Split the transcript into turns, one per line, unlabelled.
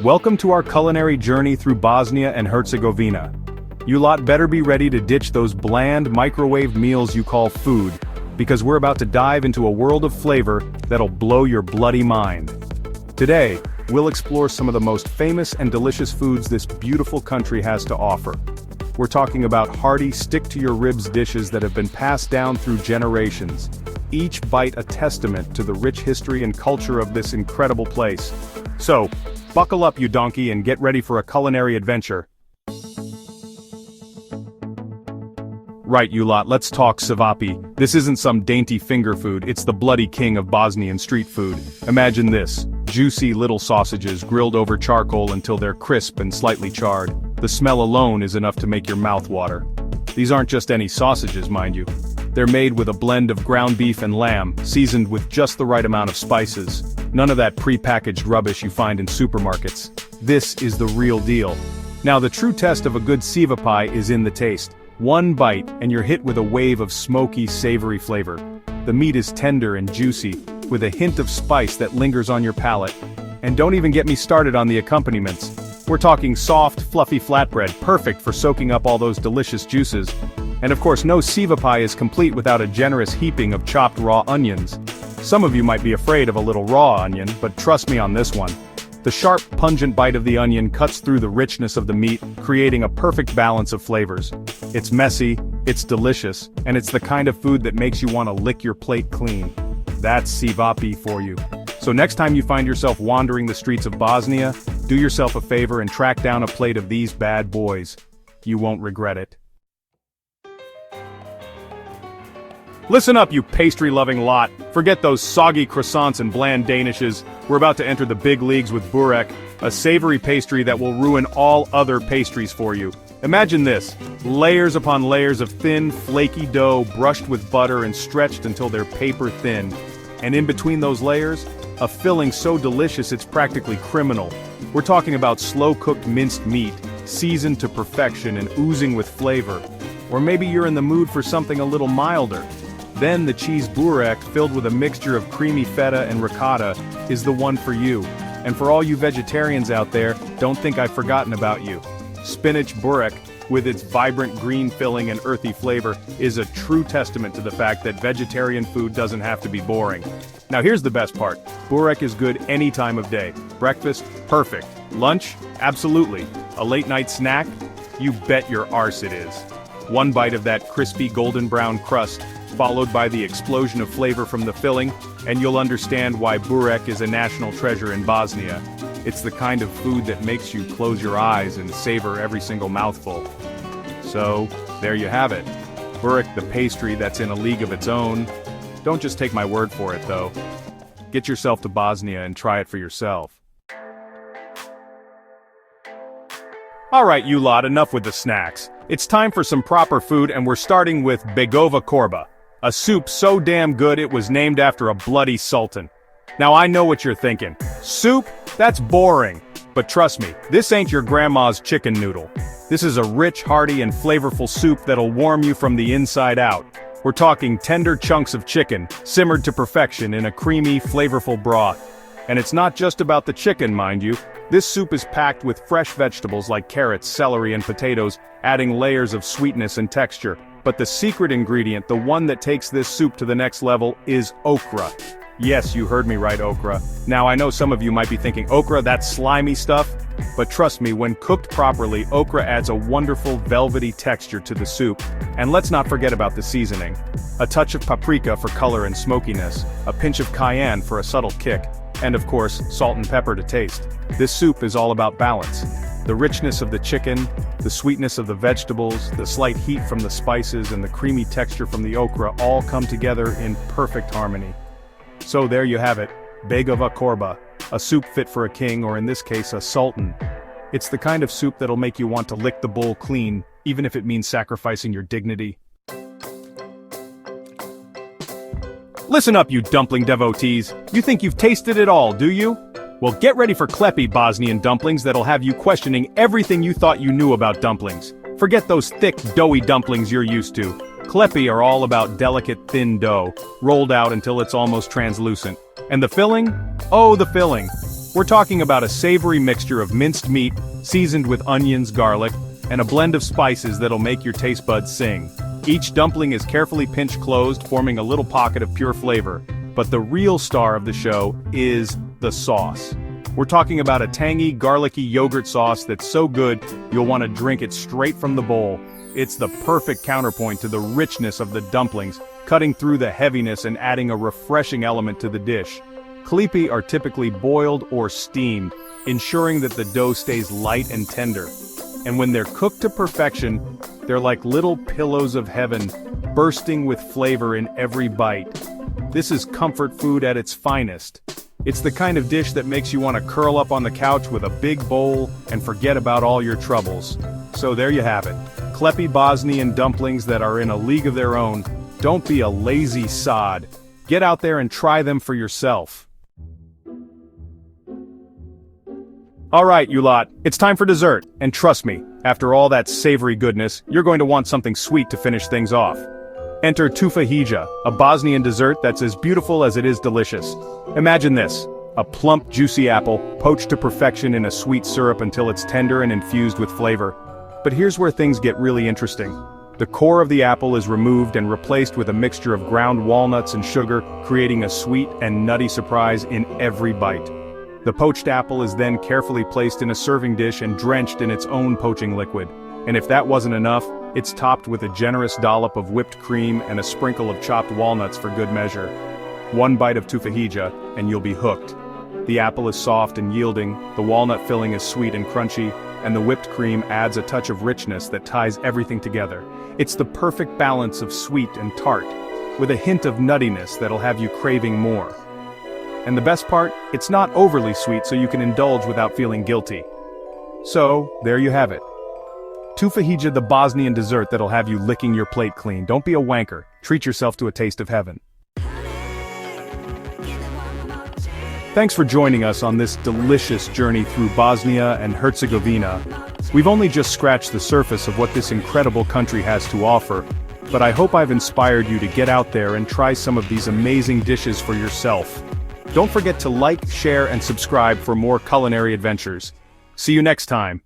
Welcome to our culinary journey through Bosnia and Herzegovina. You lot better be ready to ditch those bland microwaved meals you call food, because we're about to dive into a world of flavor that'll blow your bloody mind. Today, we'll explore some of the most famous and delicious foods this beautiful country has to offer. We're talking about hearty, stick-to-your-ribs dishes that have been passed down through generations, each bite a testament to the rich history and culture of this incredible place. So, buckle up you donkey and get ready for a culinary adventure. Right you lot, let's talk Ćevapi. This isn't some dainty finger food, it's the bloody king of Bosnian street food. Imagine this, juicy little sausages grilled over charcoal until they're crisp and slightly charred. The smell alone is enough to make your mouth water. These aren't just any sausages, mind you. They're made with a blend of ground beef and lamb, seasoned with just the right amount of spices. None of that pre-packaged rubbish you find in supermarkets. This is the real deal. Now the true test of a good Ćevapi is in the taste. One bite, and you're hit with a wave of smoky, savory flavor. The meat is tender and juicy, with a hint of spice that lingers on your palate. And don't even get me started on the accompaniments. We're talking soft, fluffy flatbread, perfect for soaking up all those delicious juices. And of course no Ćevapi is complete without a generous heaping of chopped raw onions. Some of you might be afraid of a little raw onion, but trust me on this one. The sharp, pungent bite of the onion cuts through the richness of the meat, creating a perfect balance of flavors. It's messy, it's delicious, and it's the kind of food that makes you want to lick your plate clean. That's Ćevapi for you. So next time you find yourself wandering the streets of Bosnia, do yourself a favor and track down a plate of these bad boys. You won't regret it. Listen up, you pastry-loving lot. Forget those soggy croissants and bland danishes. We're about to enter the big leagues with burek, a savory pastry that will ruin all other pastries for you. Imagine this, layers upon layers of thin, flaky dough brushed with butter and stretched until they're paper thin. And in between those layers, a filling so delicious it's practically criminal. We're talking about slow-cooked minced meat, seasoned to perfection and oozing with flavor. Or maybe you're in the mood for something a little milder. Then the cheese burek, filled with a mixture of creamy feta and ricotta, is the one for you. And for all you vegetarians out there, don't think I've forgotten about you. Spinach burek, with its vibrant green filling and earthy flavor, is a true testament to the fact that vegetarian food doesn't have to be boring. Now here's the best part. Burek is good any time of day. Breakfast? Perfect. Lunch? Absolutely. A late night snack? You bet your arse it is. One bite of that crispy golden brown crust, followed by the explosion of flavor from the filling, and you'll understand why burek is a national treasure in Bosnia. It's the kind of food that makes you close your eyes and savor every single mouthful. So, there you have it. Burek, the pastry that's in a league of its own. Don't just take my word for it though. Get yourself to Bosnia and try it for yourself. Alright you lot, enough with the snacks. It's time for some proper food and we're starting with Baklava korba. A soup so damn good it was named after a bloody sultan. Now I know what you're thinking. Soup? That's boring. But trust me, this ain't your grandma's chicken noodle. This is a rich, hearty, and flavorful soup that'll warm you from the inside out. We're talking tender chunks of chicken, simmered to perfection in a creamy, flavorful broth. And it's not just about the chicken, mind you. This soup is packed with fresh vegetables like carrots, celery, and potatoes, adding layers of sweetness and texture. But the secret ingredient, the one that takes this soup to the next level, is okra. Yes, you heard me right, okra. Now I know some of you might be thinking, okra, that's slimy stuff? But trust me, when cooked properly, okra adds a wonderful velvety texture to the soup. And let's not forget about the seasoning. A touch of paprika for color and smokiness, a pinch of cayenne for a subtle kick, and of course, salt and pepper to taste. This soup is all about balance. The richness of the chicken, the sweetness of the vegetables, the slight heat from the spices, and the creamy texture from the okra all come together in perfect harmony. So there you have it, Baklava korba, a soup fit for a king, or in this case a sultan. It's the kind of soup that'll make you want to lick the bowl clean, even if it means sacrificing your dignity. Listen up you dumpling devotees, you think you've tasted it all, do you? Well, get ready for klepi Bosnian dumplings that'll have you questioning everything you thought you knew about dumplings. Forget those thick, doughy dumplings you're used to. Ćevapi are all about delicate, thin dough, rolled out until it's almost translucent. And the filling? Oh, the filling. We're talking about a savory mixture of minced meat, seasoned with onions, garlic, and a blend of spices that'll make your taste buds sing. Each dumpling is carefully pinch closed, forming a little pocket of pure flavor. But the real star of the show is the sauce. We're talking about a tangy, garlicky yogurt sauce that's so good, you'll want to drink it straight from the bowl. It's the perfect counterpoint to the richness of the dumplings, cutting through the heaviness and adding a refreshing element to the dish. Ćevapi are typically boiled or steamed, ensuring that the dough stays light and tender. And when they're cooked to perfection, they're like little pillows of heaven, bursting with flavor in every bite. This is comfort food at its finest. It's the kind of dish that makes you want to curl up on the couch with a big bowl and forget about all your troubles. So there you have it. Ćevapi Bosnian dumplings that are in a league of their own. Don't be a lazy sod. Get out there and try them for yourself. Alright, you lot, it's time for dessert, and trust me, after all that savory goodness, you're going to want something sweet to finish things off. Enter tufahija, a Bosnian dessert that's as beautiful as it is delicious. Imagine this, a plump, juicy apple, poached to perfection in a sweet syrup until it's tender and infused with flavor. But here's where things get really interesting. The core of the apple is removed and replaced with a mixture of ground walnuts and sugar, creating a sweet and nutty surprise in every bite. The poached apple is then carefully placed in a serving dish and drenched in its own poaching liquid. And if that wasn't enough, it's topped with a generous dollop of whipped cream and a sprinkle of chopped walnuts for good measure. One bite of tufahija, and you'll be hooked. The apple is soft and yielding, the walnut filling is sweet and crunchy, and the whipped cream adds a touch of richness that ties everything together. It's the perfect balance of sweet and tart, with a hint of nuttiness that'll have you craving more. And the best part, it's not overly sweet so you can indulge without feeling guilty. So, there you have it. Tufahija, the Bosnian dessert that'll have you licking your plate clean. Don't be a wanker. Treat yourself to a taste of heaven. Thanks for joining us on this delicious journey through Bosnia and Herzegovina. We've only just scratched the surface of what this incredible country has to offer, but I hope I've inspired you to get out there and try some of these amazing dishes for yourself. Don't forget to like, share, and subscribe for more culinary adventures. See you next time.